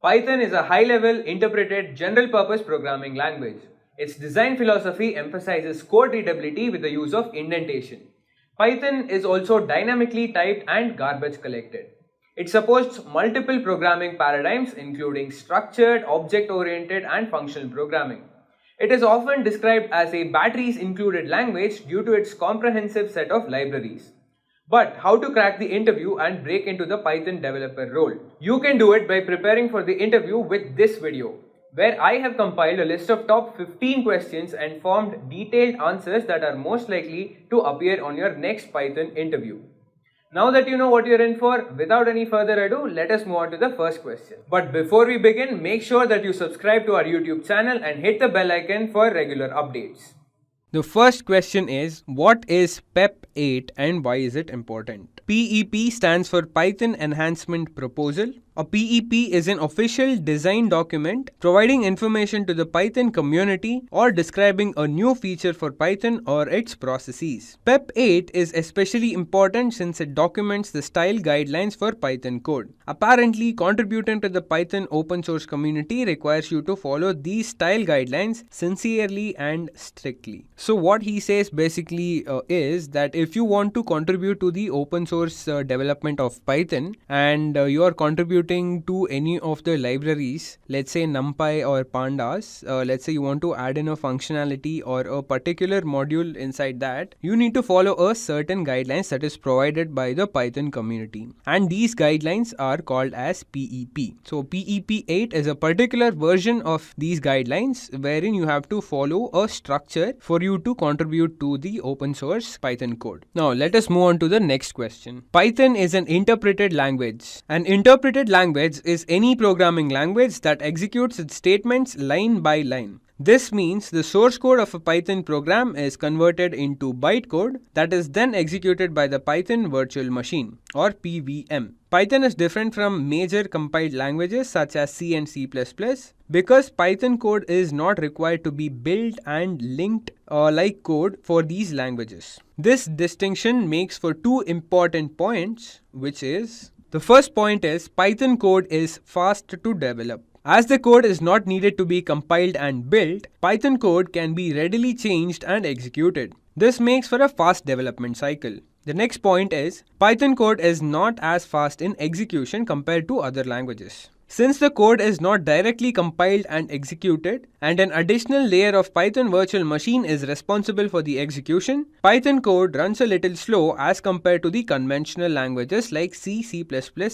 Python is a high-level, interpreted, general-purpose programming language. Its design philosophy emphasizes code readability with the use of indentation. Python is also dynamically typed and garbage collected. It supports multiple programming paradigms including structured, object-oriented, and functional programming. It is often described as a batteries-included language due to its comprehensive set of libraries. But how to crack the interview and break into the Python developer role? You can do it by preparing for the interview with this video, where I have compiled a list of top 15 questions and formed detailed answers that are most likely to appear on your next Python interview. Now that you know what you're in for, without any further ado, let us move on to the first question. But before we begin, make sure that you subscribe to our YouTube channel and hit the bell icon for regular updates. The first question is, what is PEP 8 and why is it important? PEP stands for Python Enhancement Proposal. A PEP is an official design document providing information to the Python community or describing a new feature for Python or its processes. PEP 8 is especially important since it documents the style guidelines for Python code. Apparently, contributing to the Python open source community requires you to follow these style guidelines sincerely and strictly. So what he says basically is that if you want to contribute to the open source development of Python and you are contributing to any of the libraries, let's say NumPy or Pandas, let's say you want to add in a functionality or a particular module inside that, you need to follow a certain guidelines that is provided by the Python community. And these guidelines are called as PEP. So PEP 8 is a particular version of these guidelines wherein you have to follow a structure for you to contribute to the open source Python code. Now let us move on to the next question. Python is an interpreted language. An interpreted language is any programming language that executes its statements line by line. This means the source code of a Python program is converted into bytecode that is then executed by the Python virtual machine or PVM. Python is different from major compiled languages such as C and C++ because Python code is not required to be built and linked like code for these languages. This distinction makes for two important points, which is, the first point is Python code is fast to develop. As the code is not needed to be compiled and built, Python code can be readily changed and executed. This makes for a fast development cycle. The next point is, Python code is not as fast in execution compared to other languages. Since the code is not directly compiled and executed, and an additional layer of Python virtual machine is responsible for the execution, Python code runs a little slow as compared to the conventional languages like C, C++,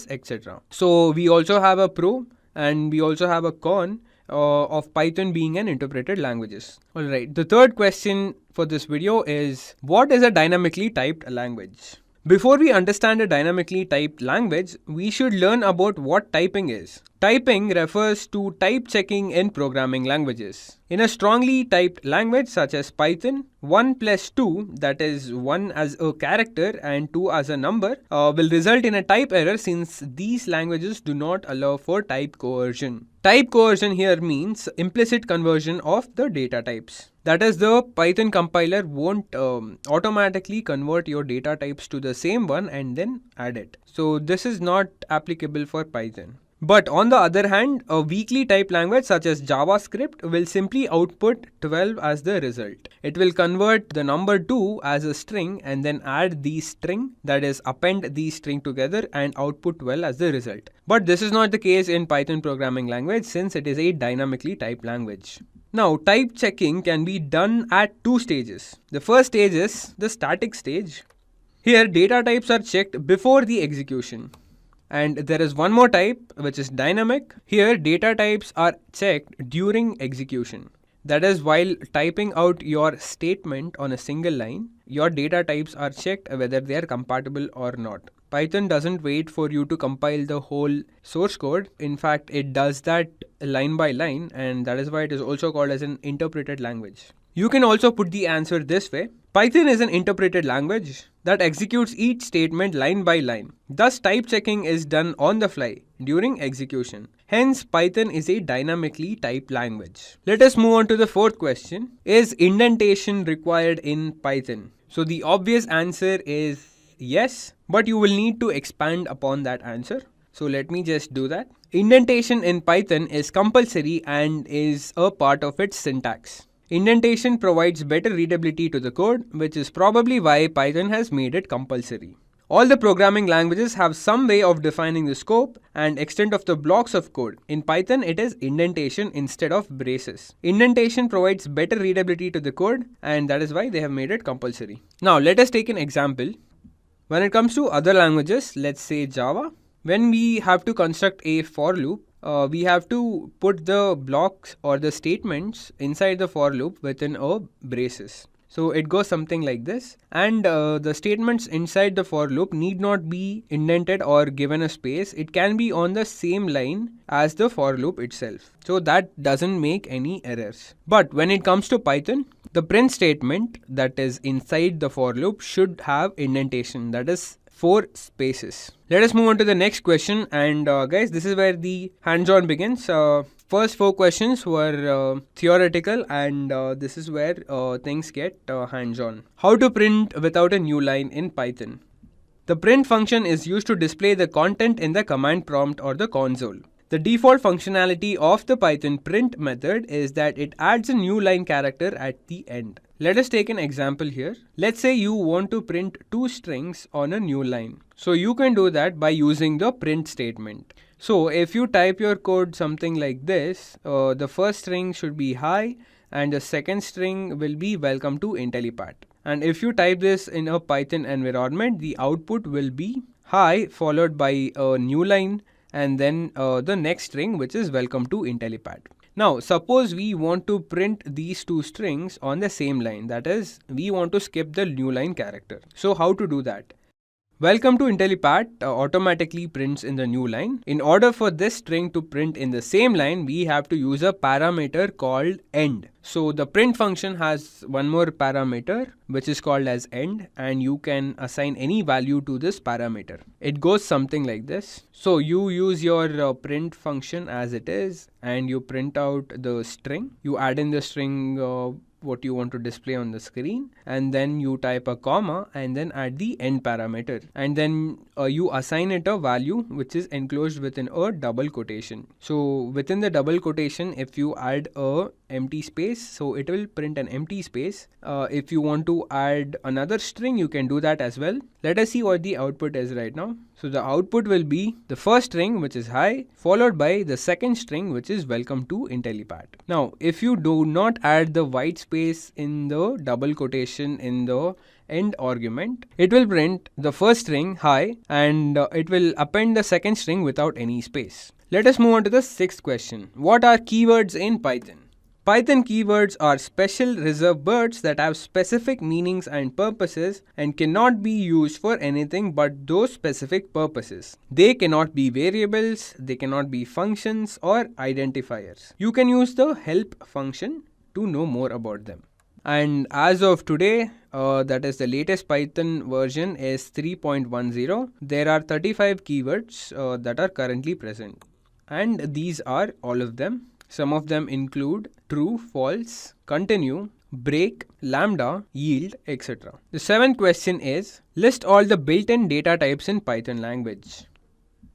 etc. So we also have a pro and we also have a con of Python being an interpreted languages. Alright, the third question for this video is, what is a dynamically typed language? Before we understand a dynamically typed language, we should learn about what typing is. Typing refers to type checking in programming languages. In a strongly typed language such as Python, 1 plus 2, that is 1 as a character and 2 as a number, will result in a type error since these languages do not allow for type coercion. Type coercion here means implicit conversion of the data types. That is, the Python compiler won't automatically convert your data types to the same one and then add it. So this is not applicable for Python. But on the other hand, a weakly typed language such as JavaScript will simply output 12 as the result. It will convert the number 2 as a string and then add the string, that is append the string together and output 12 as the result. But this is not the case in Python programming language since it is a dynamically typed language. Now, type checking can be done at two stages. The first stage is the static stage. Here, data types are checked before the execution. And there is one more type, which is dynamic. Here, data types are checked during execution. That is, while typing out your statement on a single line, your data types are checked whether they are compatible or not. Python doesn't wait for you to compile the whole source code. In fact, it does that line by line, and that is why it is also called as an interpreted language. You can also put the answer this way. Python is an interpreted language that executes each statement line by line. Thus, type checking is done on the fly during execution. Hence, Python is a dynamically typed language. Let us move on to the fourth question. Is indentation required in Python? So the obvious answer is yes, but you will need to expand upon that answer. So let me just do that. Indentation in Python is compulsory and is a part of its syntax. Indentation provides better readability to the code, which is probably why Python has made it compulsory. All the programming languages have some way of defining the scope and extent of the blocks of code. In Python, it is indentation instead of braces. Indentation provides better readability to the code, and that is why they have made it compulsory. Now, let us take an example. When it comes to other languages, let's say Java, when we have to construct a for loop, we have to put the blocks or the statements inside the for loop within a braces. So it goes something like this, and the statements inside the for loop need not be indented or given a space. It can be on the same line as the for loop itself. So that doesn't make any errors. But when it comes to Python, the print statement that is inside the for loop should have indentation, that is 4 spaces. Let us move on to the next question, and guys, this is where the hands-on begins. First 4 questions were theoretical, and this is where things get hands-on. How to print without a new line in Python? The print function is used to display the content in the command prompt or the console. The default functionality of the Python print method is that it adds a new line character at the end. Let us take an example here. Let's say you want to print 2 strings on a new line. So you can do that by using the print statement. So if you type your code something like this, the first string should be hi and the second string will be welcome to Intellipaat. And if you type this in a Python environment, the output will be hi followed by a new line and then the next string, which is welcome to Intellipaat. Now, suppose we want to print these 2 strings on the same line. That is, we want to skip the new line character. So how to do that? Welcome to Intellipaat automatically prints in the new line. In order for this string to print in the same line, we have to use a parameter called end. So the print function has one more parameter which is called as end, and you can assign any value to this parameter. It goes something like this. So you use your print function as it is and you print out the string. You add in the string what you want to display on the screen, and then you type a comma and then add the end parameter, and then you assign it a value which is enclosed within a double quotation. So within the double quotation, if you add a empty space, so it will print an empty space. If you want to add another string, you can do that as well. Let us see what the output is right now. So the output will be the first string, which is hi, followed by the second string, which is welcome to Intellipaat. Now, if you do not add the white space in the double quotation in the end argument, it will print the first string hi and it will append the second string without any space. Let us move on to the 6th question. What are keywords in Python? Python keywords are special reserved words that have specific meanings and purposes and cannot be used for anything but those specific purposes. They cannot be variables, they cannot be functions or identifiers. You can use the help function to know more about them. And as of today, that is the latest Python version is 3.10. There are 35 keywords that are currently present. And these are all of them. Some of them include true, false, continue, break, lambda, yield, etc. The 7th question is, list all the built-in data types in Python language.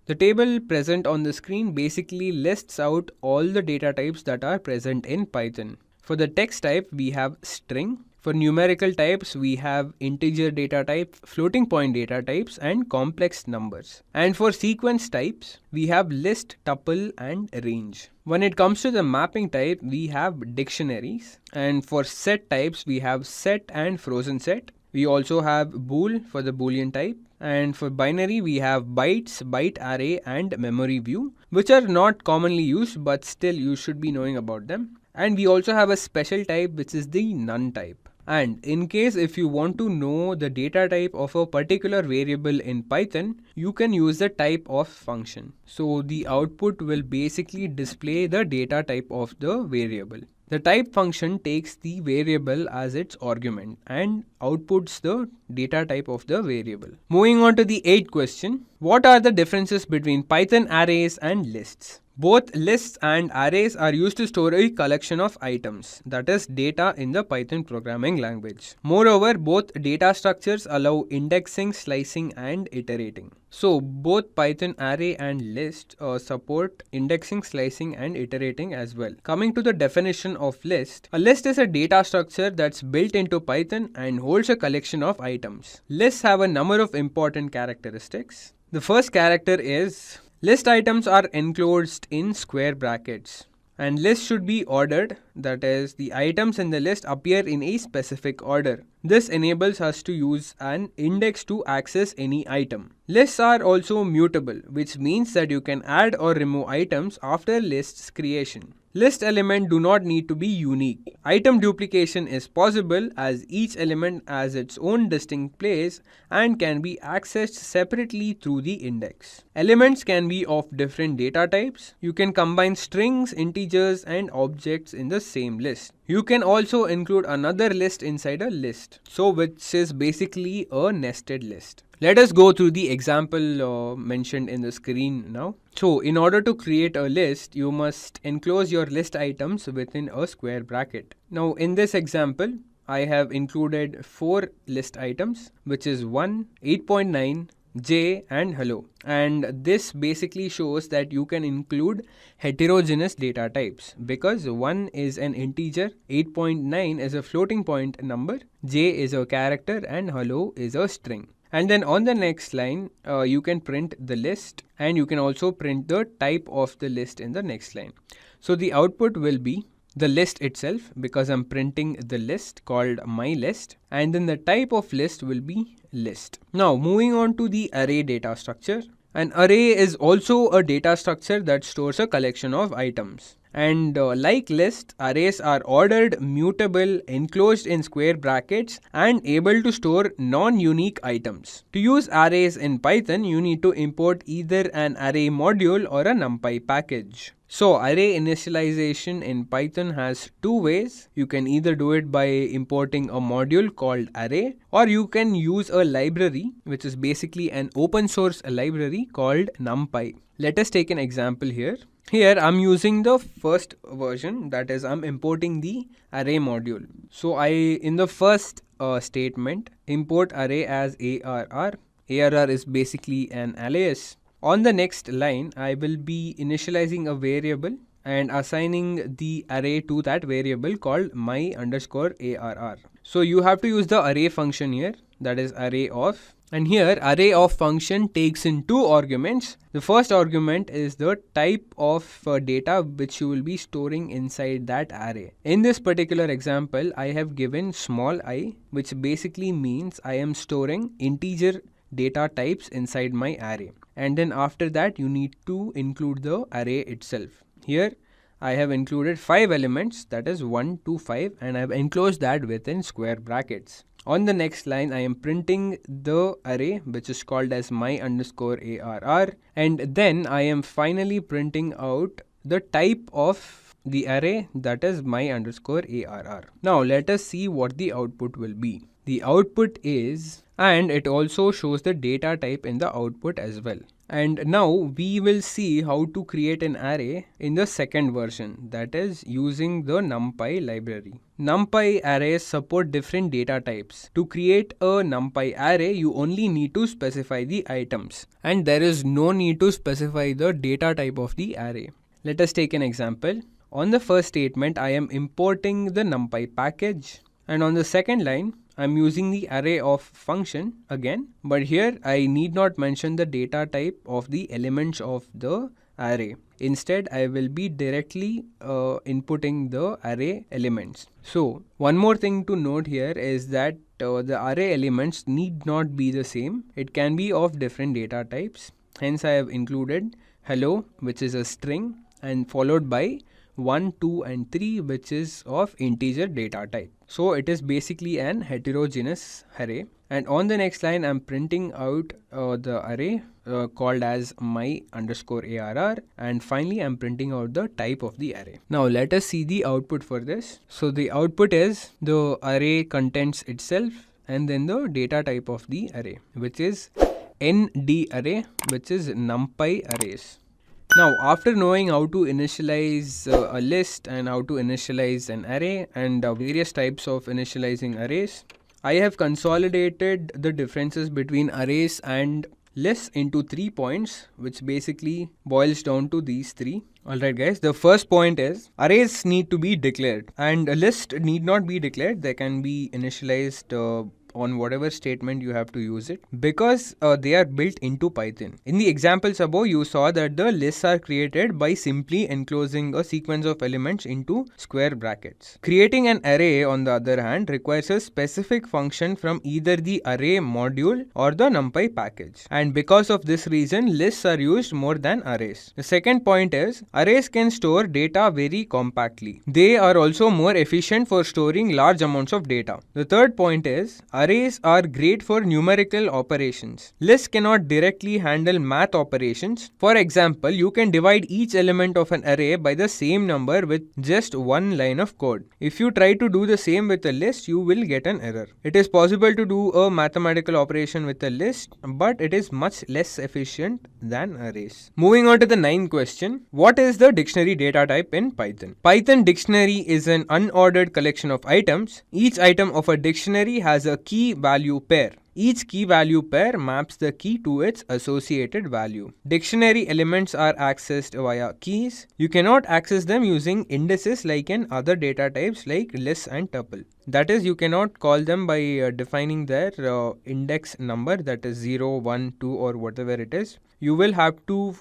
The table present on the screen basically lists out all the data types that are present in Python. For the text type, we have string. For numerical types, we have integer data type, floating point data types, and complex numbers. And for sequence types, we have list, tuple, and range. When it comes to the mapping type, we have dictionaries. And for set types, we have set and frozen set. We also have bool for the boolean type. And for binary, we have bytes, byte array, and memory view, which are not commonly used, but still you should be knowing about them. And we also have a special type, which is the none type. And in case if you want to know the data type of a particular variable in Python, you can use the type of function. So the output will basically display the data type of the variable. The type function takes the variable as its argument and outputs the data type of the variable. Moving on to the 8th question. What are the differences between Python arrays and lists? Both lists and arrays are used to store a collection of items, that is data in the Python programming language. Moreover, both data structures allow indexing, slicing and iterating. So both Python array and list support indexing, slicing and iterating as well. Coming to the definition of list, a list is a data structure that's built into Python and holds a collection of items. Lists have a number of important characteristics. The first character is list items are enclosed in square brackets. And list should be ordered, that is, the items in the list appear in a specific order. This enables us to use an index to access any item. Lists are also mutable, which means that you can add or remove items after list's creation. List elements do not need to be unique. Item duplication is possible as each element has its own distinct place and can be accessed separately through the index. Elements can be of different data types. You can combine strings, integers, and objects in the same list. You can also include another list inside a list, so which is basically a nested list. Let us go through the example mentioned in the screen now. So in order to create a list, you must enclose your list items within a square bracket. Now in this example, I have included 4 list items, which is 1, 8.9, J and hello. And this basically shows that you can include heterogeneous data types because 1 is an integer, 8.9 is a floating point number, J is a character and hello is a string. And then on the next line, you can print the list and you can also print the type of the list in the next line. So the output will be the list itself because I'm printing the list called my list, and then the type of list will be list. Now moving on to the array data structure. An array is also a data structure that stores a collection of items. And like list, arrays are ordered, mutable, enclosed in square brackets and able to store non-unique items. To use arrays in Python, you need to import either an array module or a NumPy package. So array initialization in Python has two ways. You can either do it by importing a module called array, or you can use a library, which is basically an open source library called NumPy. Let us take an example here. Here I'm using the first version, that is I'm importing the array module. So in the first statement, import array as ARR. ARR is basically an alias. On the next line, I will be initializing a variable and assigning the array to that variable called my_arr. So you have to use the array function here, that is array of. And here array of function takes in two arguments. The first argument is the type of data which you will be storing inside that array. In this particular example, I have given small I, which basically means I am storing integer data types inside my array. And then after that, you need to include the array itself. Here I have included 5 elements, that is 1, 2, 5, and I have enclosed that within square brackets. On the next line, I am printing the array which is called as my_arr, and then I am finally printing out the type of the array, that is my_arr. Now let us see what the output will be. The output is, and it also shows the data type in the output as well. And now we will see how to create an array in the second version, that is using the NumPy library. NumPy arrays support different data types. To create a NumPy array, you only need to specify the items, and there is no need to specify the data type of the array. Let us take an example. On the first statement, I am importing the NumPy package, and on the second line, I'm using the array of function again, but here I need not mention the data type of the elements of the array. Instead, I will be directly inputting the array elements. So one more thing to note here is that the array elements need not be the same. It can be of different data types. Hence I have included hello, which is a string, and followed by 1, 2 and 3, which is of integer data type. So it is basically an heterogeneous array. And on the next line, I'm printing out the array called as my_arr, and finally I'm printing out the type of the array. Now let us see the output for this. So the output is the array contents itself and then the data type of the array, which is ND array, which is NumPy arrays. Now, after knowing how to initialize a list and how to initialize an array and various types of initializing arrays, I have consolidated the differences between arrays and lists into 3 points, which basically boils down to these 3. Alright guys, the first point is arrays need to be declared and a list need not be declared. They can be initialized on whatever statement you have to use it because they are built into Python. In the examples above, you saw that the lists are created by simply enclosing a sequence of elements into square brackets. Creating an array, on the other hand, requires a specific function from either the array module or the NumPy package. And because of this reason, lists are used more than arrays. The second point is arrays can store data very compactly. They are also more efficient for storing large amounts of data. The third point is arrays are great for numerical operations. Lists cannot directly handle math operations. For example, you can divide each element of an array by the same number with just one line of code. If you try to do the same with a list, you will get an error. It is possible to do a mathematical operation with a list, but it is much less efficient than arrays. Moving on to the ninth question. What is the dictionary data type in Python? Python dictionary is an unordered collection of items. Each item of a dictionary has a key value pair. Each key value pair maps the key to its associated value. Dictionary elements are accessed via keys. You cannot access them using indices like in other data types like list and tuple. That is, you cannot call them by defining their index number, that is 0, 1, 2 or whatever it is. You will have to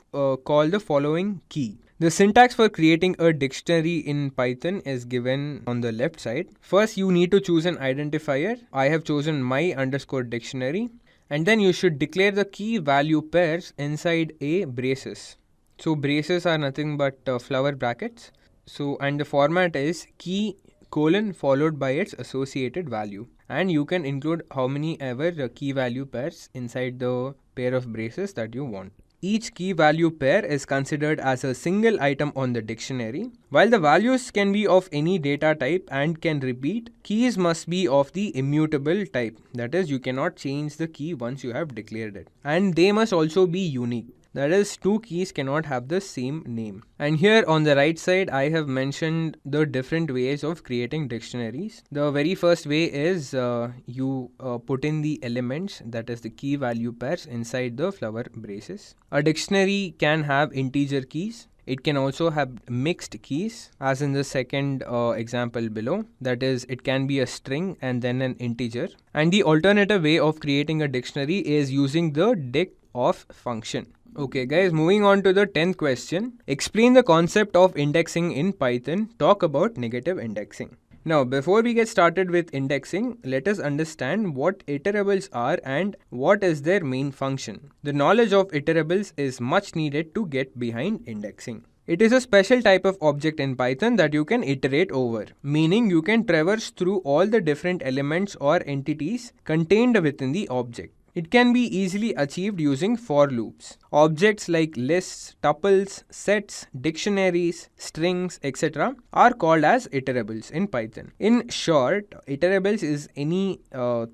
call the following key. The syntax for creating a dictionary in Python is given on the left side. First, you need to choose an identifier. I have chosen my_dictionary, and then you should declare the key value pairs inside a braces. So braces are nothing but flower brackets. And the format is key : followed by its associated value. And you can include how many ever key value pairs inside the pair of braces that you want. Each key value pair is considered as a single item on the dictionary. While the values can be of any data type and can repeat, keys must be of the immutable type. That is, you cannot change the key once you have declared it. And they must also be unique. That is, two keys cannot have the same name. And here on the right side, I have mentioned the different ways of creating dictionaries. The very first way is you put in the elements, that is the key value pairs, inside the flower braces. A dictionary can have integer keys. It can also have mixed keys, as in the second example below. That is, it can be a string and then an integer. And the alternative way of creating a dictionary is using the dic_of function. Okay guys, moving on to the 10th question. Explain the concept of indexing in Python. Talk about negative indexing. Now, before we get started with indexing, let us understand what iterables are and what is their main function. The knowledge of iterables is much needed to get behind indexing. It is a special type of object in Python that you can iterate over, meaning you can traverse through all the different elements or entities contained within the object. It can be easily achieved using for loops. Objects like lists, tuples, sets, dictionaries, strings, etc. are called as iterables in Python. In short, iterables is any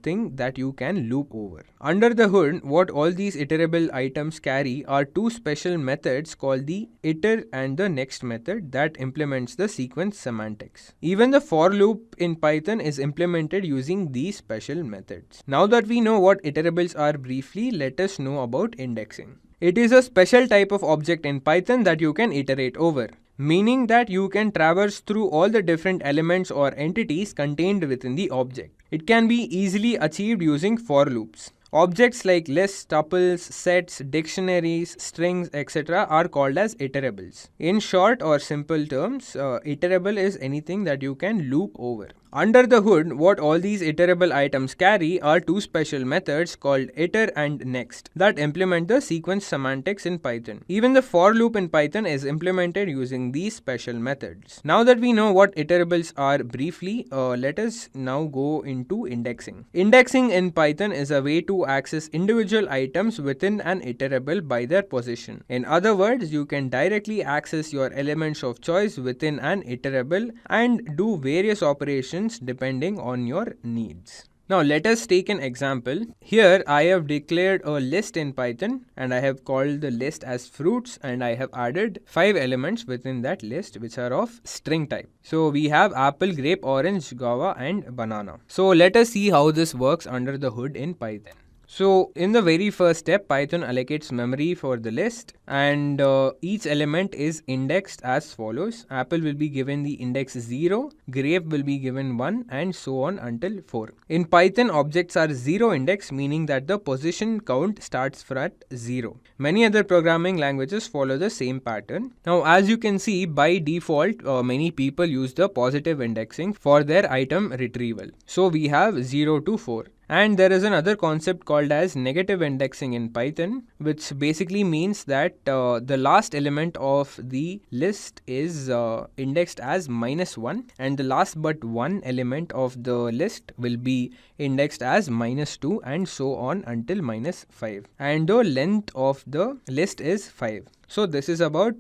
thing that you can loop over. Under the hood, what all these iterable items carry are two special methods called the iter and the next method that implements the sequence semantics. Even the for loop in Python is implemented using these special methods. Now that we know what iterables are briefly, let us know about indexing. It is a special type of object in Python that you can iterate over, meaning that you can traverse through all the different elements or entities contained within the object. It can be easily achieved using for loops. Objects like lists, tuples, sets, dictionaries, strings, etc. are called as iterables. In short or simple terms, iterable is anything that you can loop over. Under the hood, what all these iterable items carry are two special methods called iter and next that implement the sequence semantics in Python. Even the for loop in Python is implemented using these special methods. Now that we know what iterables are briefly, let us now go into indexing. Indexing in Python is a way to access individual items within an iterable by their position. In other words, you can directly access your elements of choice within an iterable and do various operations depending on your needs. Now let us take an example. Here I have declared a list in Python and I have called the list as fruits and I have added 5 elements within that list which are of string type. So we have apple, grape, orange, guava and banana. So let us see how this works under the hood in Python. So in the very first step, Python allocates memory for the list and each element is indexed as follows. Apple will be given the index 0, grape will be given 1 and so on until 4. In Python, objects are 0 index, meaning that the position count starts at 0. Many other programming languages follow the same pattern. Now as you can see, by default, many people use the positive indexing for their item retrieval. So we have 0 to 4. And there is another concept called as negative indexing in Python, which basically means that the last element of the list is indexed as -1 and the last but one element of the list will be indexed as -2 and so on until -5. And the length of the list is 5. So this is about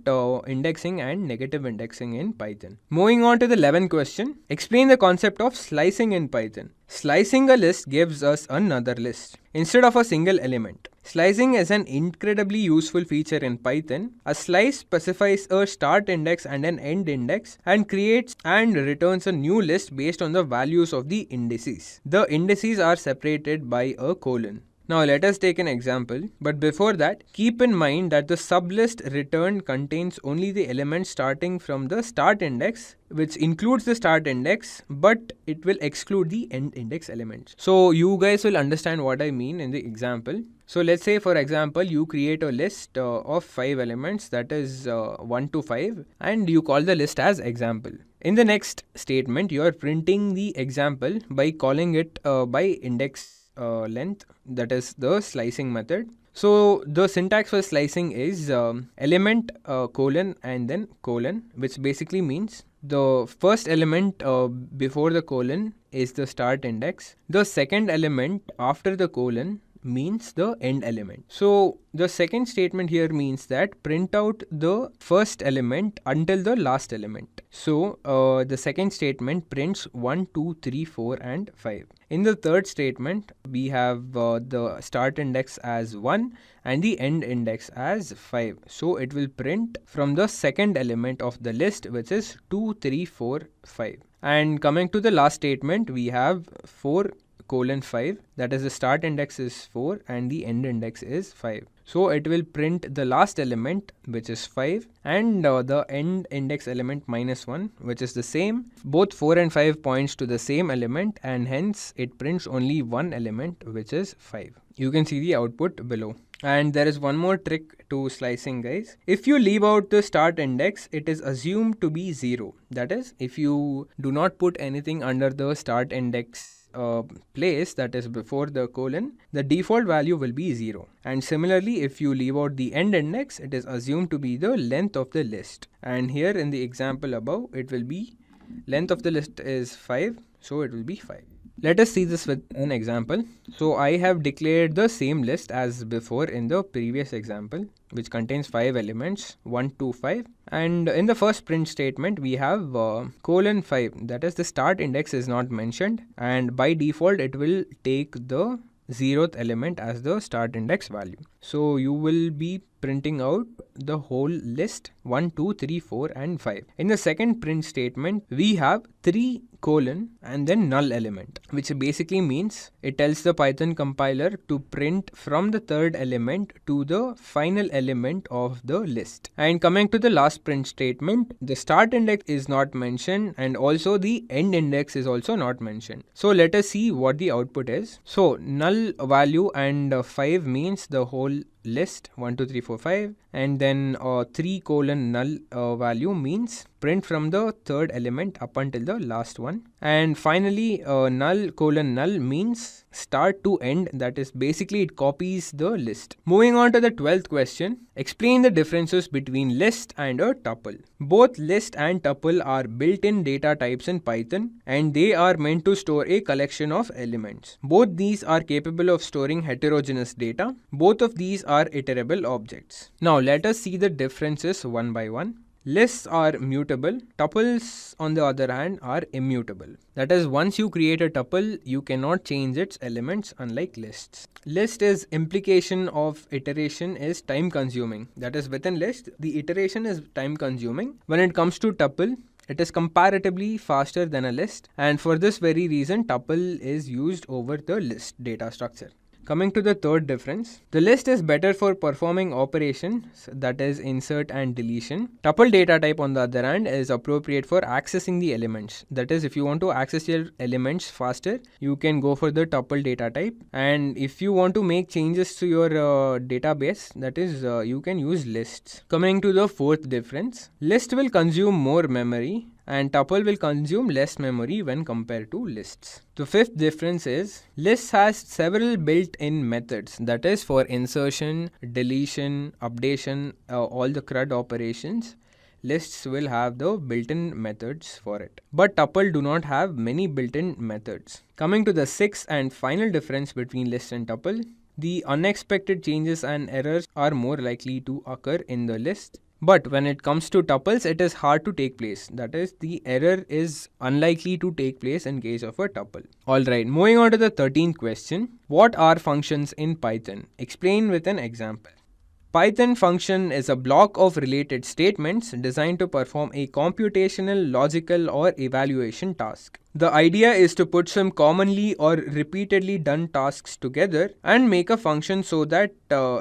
indexing and negative indexing in Python. Moving on to the 11th question. Explain the concept of slicing in Python. Slicing a list gives us another list instead of a single element. Slicing is an incredibly useful feature in Python. A slice specifies a start index and an end index and creates and returns a new list based on the values of the indices. The indices are separated by a colon. Now let us take an example, but before that, keep in mind that the sublist returned contains only the elements starting from the start index, which includes the start index, but it will exclude the end index elements. So you guys will understand what I mean in the example. So let's say for example, you create a list of 5 elements, that is 1 to 5, and you call the list as example. In the next statement, you are printing the example by calling it by index length, that is the slicing method. So the syntax for slicing is element colon and then colon, which basically means the first element before the colon is the start index. The second element after the colon means the end element. So the second statement here means that print out the first element until the last element. So the second statement prints 1, 2, 3, 4 and 5. In the third statement, we have the start index as 1 and the end index as 5. So it will print from the second element of the list, which is 2, 3, 4, 5. And coming to the last statement, we have 4:5, that is the start index is 4 and the end index is 5. So it will print the last element, which is 5, and the end index element -1, which is the same. Both 4 and 5 points to the same element and hence it prints only one element, which is 5. You can see the output below. And there is one more trick to slicing, guys. If you leave out the start index, it is assumed to be 0. That is, if you do not put anything under the start index place, that is before the colon, the default value will be 0. And similarly, if you leave out the end index, it is assumed to be the length of the list. And here in the example above, it will be length of the list is 5, so it will be 5. Let us see this with an example. So I have declared the same list as before in the previous example, which contains 5 elements, 1, 2, 5. And in the first print statement, we have :5, that is the start index is not mentioned, and by default it will take the 0th element as the start index value. So you will be printing out the whole list 1, 2, 3, 4 and 5. In the second print statement, we have 3 colon and then null element, which basically means it tells the Python compiler to print from the third element to the final element of the list. And coming to the last print statement, the start index is not mentioned and also the end index is also not mentioned. So let us see what the output is. So null value and 5 means the whole list 1, 2, 3, 4, 5, and then 3 colon null value means print from the third element up until the last one. And finally null colon null means start to end, that is basically it copies the list. Moving on to the 12th question, explain the differences between list and a tuple. Both list and tuple are built-in data types in Python and they are meant to store a collection of elements. Both these are capable of storing heterogeneous data. Both of these are iterable objects. Now let us see the differences one by one. Lists are mutable. Tuples, on the other hand, are immutable. That is, once you create a tuple, you cannot change its elements, unlike lists. List is implication of iteration is time consuming. That is, within list, the iteration is time consuming. When it comes to tuple, it is comparatively faster than a list, and for this very reason, tuple is used over the list data structure. Coming to the third difference, the list is better for performing operations, that is insert and deletion. Tuple data type, on the other hand, is appropriate for accessing the elements. That is, if you want to access your elements faster, you can go for the tuple data type. And if you want to make changes to your database, that is, you can use lists. Coming to the fourth difference, list will consume more memory and tuple will consume less memory when compared to lists. The fifth difference is lists has several built-in methods, that is for insertion, deletion, updation, all the CRUD operations. Lists will have the built-in methods for it. But tuple do not have many built-in methods. Coming to the sixth and final difference between list and tuple, the unexpected changes and errors are more likely to occur in the list. But when it comes to tuples, it is hard to take place. That is, the error is unlikely to take place in case of a tuple. Alright, moving on to the 13th question. What are functions in Python? Explain with an example. Python function is a block of related statements designed to perform a computational, logical, or evaluation task. The idea is to put some commonly or repeatedly done tasks together and make a function so that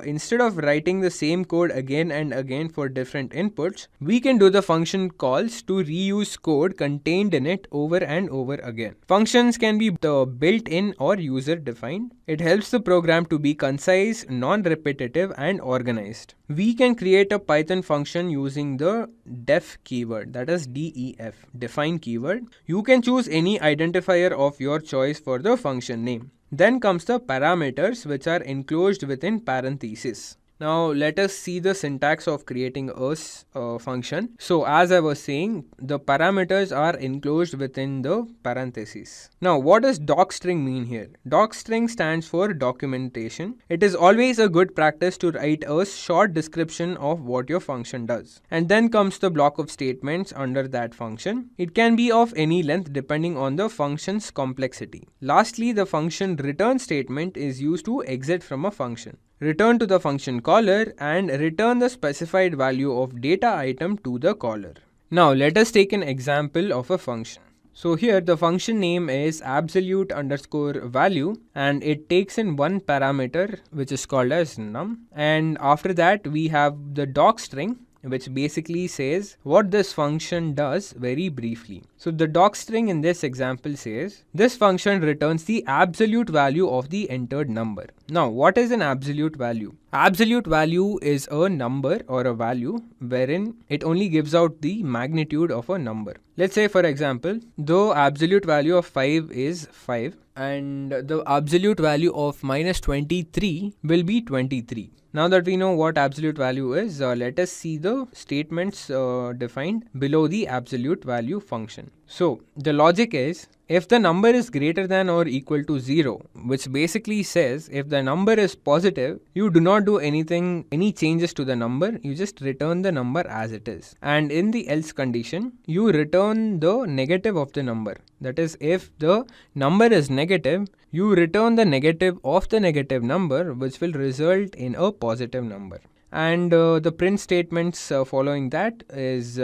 instead of writing the same code again and again for different inputs, we can do the function calls to reuse code contained in it over and over again. Functions can be built-in or user-defined. It helps the program to be concise, non-repetitive, and organized. We can create a Python function using the def keyword, that is DEF, define keyword. You can choose any identifier of your choice for the function name. Then comes the parameters, which are enclosed within parentheses. Now let us see the syntax of creating a function. So as I was saying, the parameters are enclosed within the parentheses. Now what does docstring mean here? Docstring stands for documentation. It is always a good practice to write a short description of what your function does. And then comes the block of statements under that function. It can be of any length depending on the function's complexity. Lastly, the function return statement is used to exit from a function. Return to the function caller and return the specified value of data item to the caller. Now let us take an example of a function. So here the function name is absolute underscore value and it takes in one parameter which is called as num, and after that we have the docstring, which basically says what this function does very briefly. So the docstring in this example says this function returns the absolute value of the entered number. Now what is an absolute value? Absolute value is a number or a value wherein it only gives out the magnitude of a number. Let's say for example, the absolute value of 5 is 5 and the absolute value of minus 23 will be 23. Now that we know what absolute value is, let us see the statements defined below the absolute value function. So the logic is, if the number is greater than or equal to 0, which basically says if the number is positive, you do not do any changes to the number, you just return the number as it is. And in the else condition, you return the negative of the number. That is, if the number is negative, you return the negative of the negative number, which will result in a positive number. And the print statements following that is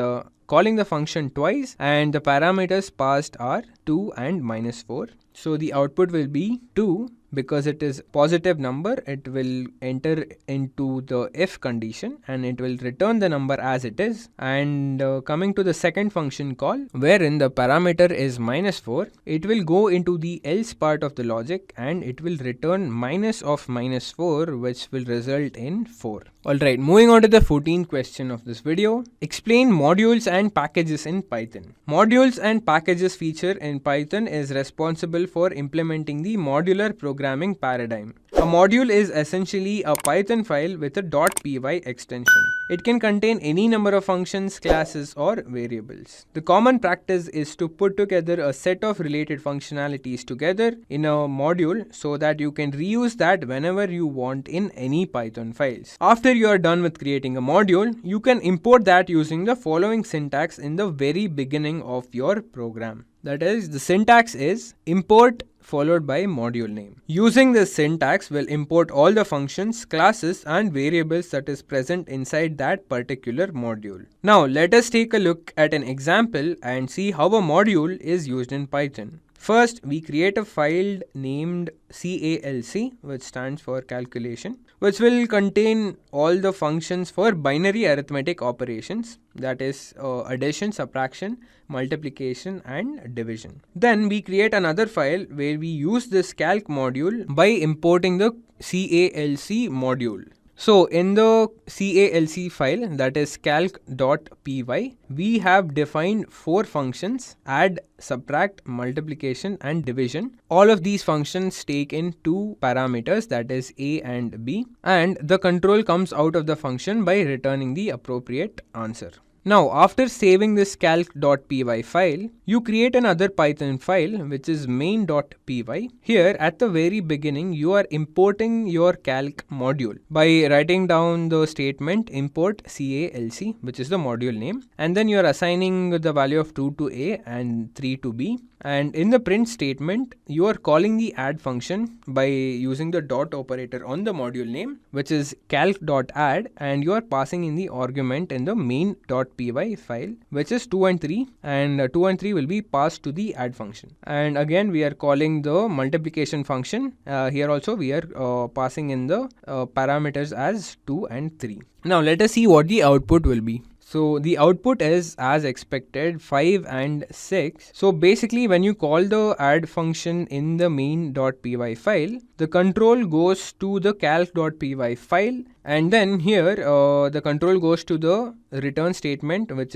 calling the function twice, and the parameters passed are 2 and minus 4. So the output will be 2. Because it is positive number, it will enter into the if condition and it will return the number as it is. And coming to the second function call, wherein the parameter is minus 4, it will go into the else part of the logic and it will return minus of minus 4, which will result in 4. Alright, moving on to the 14th question of this video. Explain modules and packages in Python. Modules and packages feature in Python is responsible for implementing the modular programming programming paradigm. A module is essentially a Python file with a .py extension. It can contain any number of functions, classes, or variables. The common practice is to put together a set of related functionalities together in a module so that you can reuse that whenever you want in any Python files. After you are done with creating a module, you can import that using the following syntax in the very beginning of your program. That is, the syntax is import followed by module name. Using this syntax will import all the functions, classes and variables that is present inside that particular module. Now let us take a look at an example and see how a module is used in Python. First, we create a file named calc, which stands for calculation, which will contain all the functions for binary arithmetic operations, that is addition, subtraction, multiplication and division. Then we create another file where we use this calc module by importing the calc module. So in the calc file, that is calc.py, we have defined 4 functions: add, subtract, multiplication and division. All of these functions take in 2 parameters, that is a and b, and the control comes out of the function by returning the appropriate answer. Now, after saving this calc.py file, you create another Python file which is main.py. Here at the very beginning, you are importing your calc module by writing down the statement import calc, which is the module name, and then you are assigning the value of 2 to a and 3 to b. And in the print statement, you are calling the add function by using the dot operator on the module name, which is calc.add, and you are passing in the argument in the main.py file, which is 2 and 3, and 2 and 3 will be passed to the add function. And again, we are calling the multiplication function. Here also we are passing in the parameters as 2 and 3. Now let us see what the output will be. So the output is as expected 5 and 6. So basically when you call the add function in the main.py file, the control goes to the calc.py file, and then here the control goes to the return statement which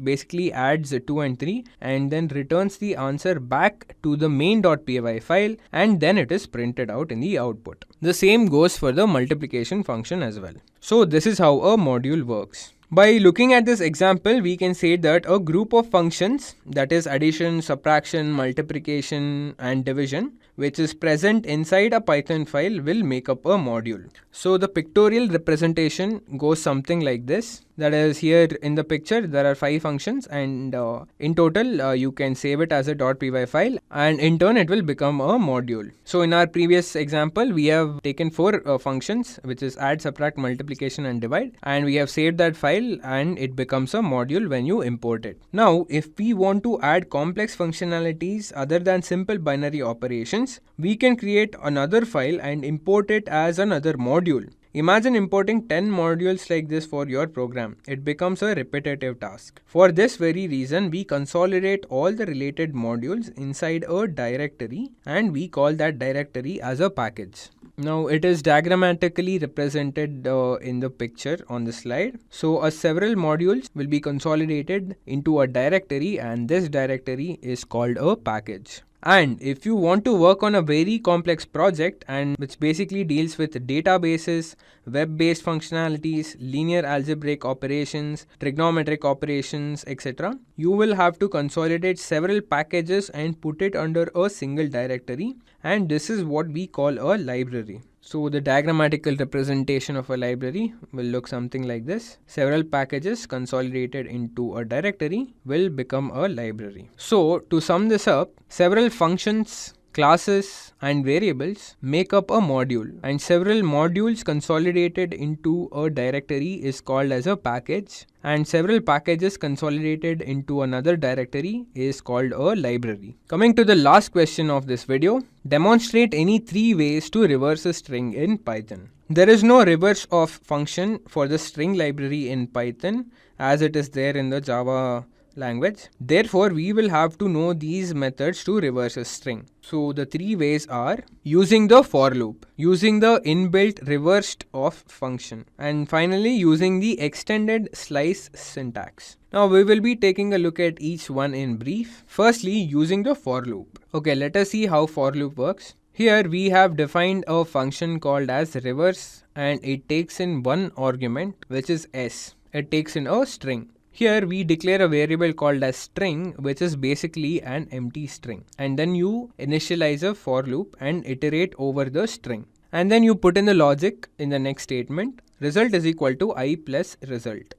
basically adds 2 and 3 and then returns the answer back to the main.py file, and then it is printed out in the output. The same goes for the multiplication function as well. So this is how a module works. By looking at this example, we can say that a group of functions, that is addition, subtraction, multiplication and division, which is present inside a Python file, will make up a module. So the pictorial representation goes something like this. That is, here in the picture there are 5 functions, and in total you can save it as a .py file, and in turn it will become a module. So in our previous example, we have taken 4 functions, which is add, subtract, multiplication and divide, and we have saved that file and it becomes a module when you import it. Now if we want to add complex functionalities other than simple binary operations, we can create another file and import it as another module. Imagine importing 10 modules like this for your program. It becomes a repetitive task. For this very reason, we consolidate all the related modules inside a directory, and we call that directory as a package. Now it is diagrammatically represented in the picture on the slide. So several modules will be consolidated into a directory, and this directory is called a package. And if you want to work on a very complex project, and which basically deals with databases, web-based functionalities, linear algebraic operations, trigonometric operations, etc., you will have to consolidate several packages and put it under a single directory, and this is what we call a library. So the diagrammatical representation of a library will look something like this. Several packages consolidated into a directory will become a library. So to sum this up, several functions, classes and variables make up a module, and several modules consolidated into a directory is called as a package, and several packages consolidated into another directory is called a library. Coming to the last question of this video, demonstrate any 3 ways to reverse a string in Python. There is no reverse of function for the string library in Python as it is there in the Java language. Therefore, we will have to know these methods to reverse a string. So the 3 ways are using the for loop, using the inbuilt reversed of function, and finally using the extended slice syntax. Now we will be taking a look at each one in brief. Firstly, using the for loop. Okay, let us see how for loop works. Here we have defined a function called as reverse, and it takes in one argument, which is s. It takes in a string. Here we declare a variable called as string, which is basically an empty string, and then you initialize a for loop and iterate over the string, and then you put in the logic in the next statement. Result is equal to I plus result,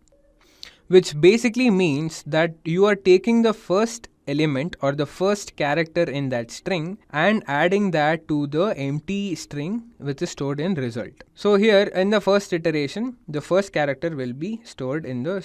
which basically means that you are taking the first element or the first character in that string and adding that to the empty string which is stored in result. So here in the first iteration, the first character will be stored in the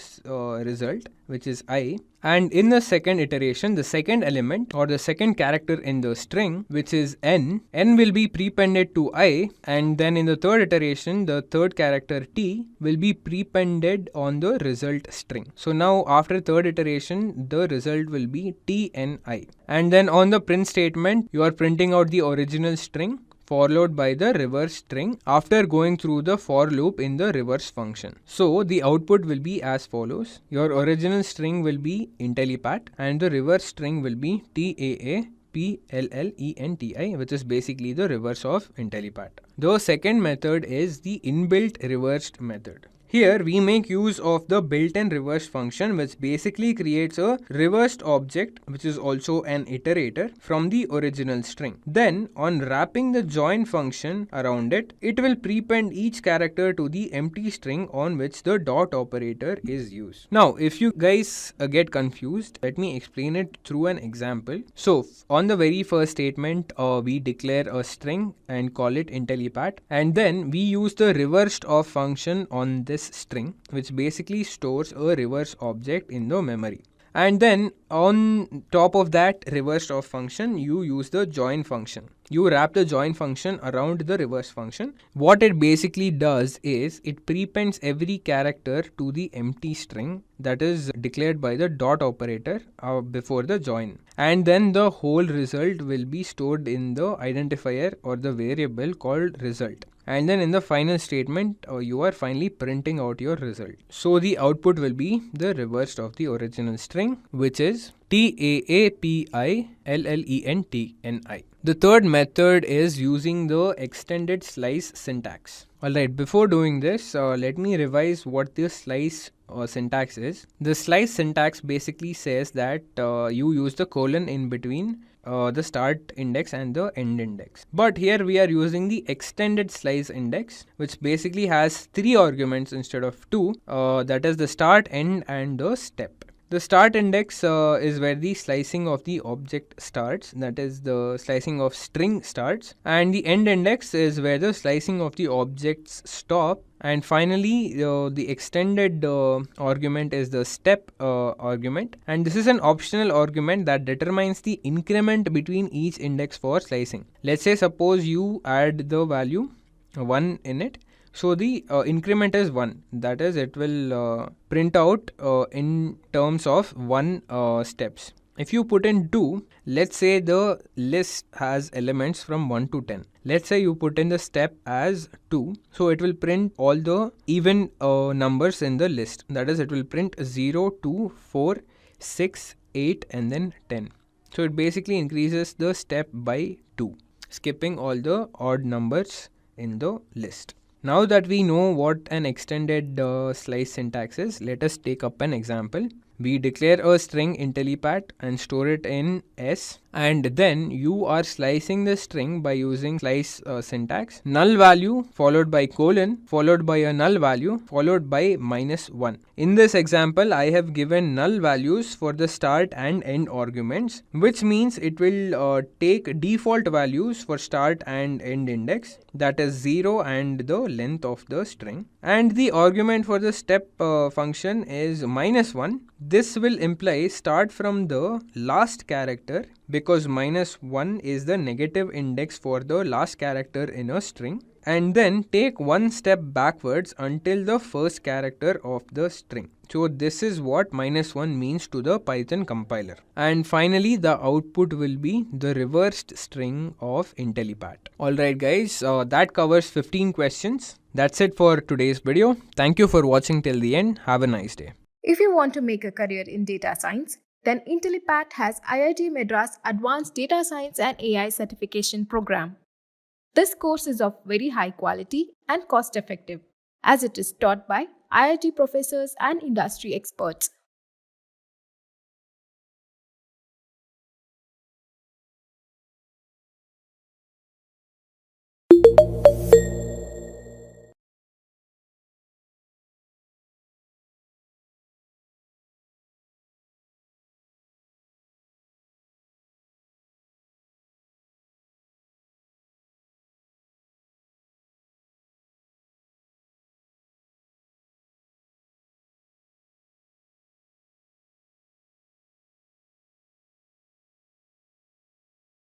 result, which is I, and in the second iteration, the second element or the second character in the string, which is n will be prepended to I, and then in the third iteration, the third character t will be prepended on the result string. So now after third iteration, the result will be tni, and then on the print statement, you are printing out the original string followed by the reverse string after going through the for loop in the reverse function. So the output will be as follows. Your original string will be Intellipaat and the reverse string will be TAAPLLENTI, which is basically the reverse of Intellipaat. The second method is the inbuilt reversed method. Here we make use of the built-in reverse function, which basically creates a reversed object which is also an iterator from the original string. Then on wrapping the join function around it, it will prepend each character to the empty string on which the dot operator is used. Now if you guys get confused, let me explain it through an example. So on the very first statement, we declare a string and call it Intellipaat, and then we use the reversed of function on this string, which basically stores a reverse object in the memory. And then on top of that reversed of function, you use the join function. You wrap the join function around the reverse function. What it basically does is it prepends every character to the empty string that is declared by the dot operator before the join. And then the whole result will be stored in the identifier or the variable called result. And then in the final statement, you are finally printing out your result. So the output will be the reverse of the original string, which is TAAPILLENTNI. The third method is using the extended slice syntax. Alright, before doing this, let me revise what the slice syntax is. The slice syntax basically says that you use the colon in between the start index and the end index. But here we are using the extended slice index, which basically has 3 arguments instead of 2, that is the start, end and the step. The start index is where the slicing of the object starts, that is the slicing of string starts, and the end index is where the slicing of the objects stop, and finally the extended argument is the step argument, and this is an optional argument that determines the increment between each index for slicing. Let's say suppose you add the value 1 in it. So the increment is 1, that is it will print out in terms of 1 steps. If you put in 2, let's say the list has elements from 1 to 10. Let's say you put in the step as 2, so it will print all the even numbers in the list, that is it will print 0, 2, 4, 6, 8 and then 10. So it basically increases the step by 2, skipping all the odd numbers in the list. Now that we know what an extended slice syntax is, let us take up an example. We declare a string Intellipaat and store it in S, and then you are slicing the string by using slice syntax, null value followed by colon followed by a null value followed by -1. In this example, I have given null values for the start and end arguments, which means it will take default values for start and end index, that is 0 and the length of the string, and the argument for the step function is -1. This will imply start from the last character, because -1 is the negative index for the last character in a string, and then take 1 step backwards until the first character of the string. So this is what -1 means to the Python compiler. And finally the output will be the reversed string of Intellipaat. Alright guys, that covers 15 questions. That's it for today's video. Thank you for watching till the end. Have a nice day. If you want to make a career in data science, then Intellipaat has IIT Madras Advanced Data Science and AI Certification Program. This course is of very high quality and cost effective as it is taught by IIT professors and industry experts.